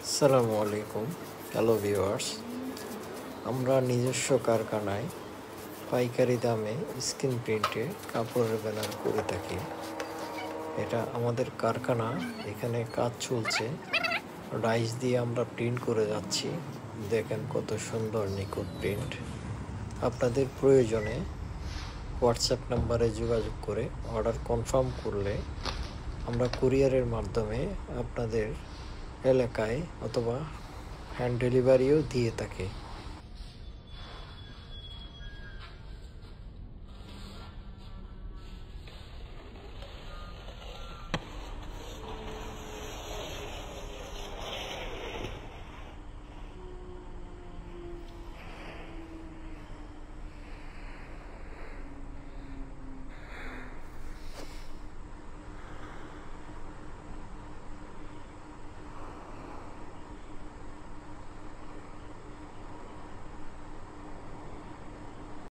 আসসালামু আলাইকুম। Hello viewers, আমরা নিজস্ব কারখানায় পাইকারি দামে স্ক্রিন প্রিন্টে কাপড়ের ব্যানার করে থাকি। এটা আমাদের কারখানা, এখানে কাজ চলছে। ডাইস দিয়ে আমরা প্রিন্ট করে যাচ্ছি। দেখেন কত সুন্দর নিখুঁত প্রিন্ট। আপনাদের প্রয়োজনে হোয়াটসঅ্যাপ নাম্বারে যোগাযোগ করে অর্ডার কনফার্ম করলে আমরা কুরিয়ারের মাধ্যমে আপনাদের এলাকায় অথবা হ্যান্ড ডেলিভারিও দিয়ে থাকি।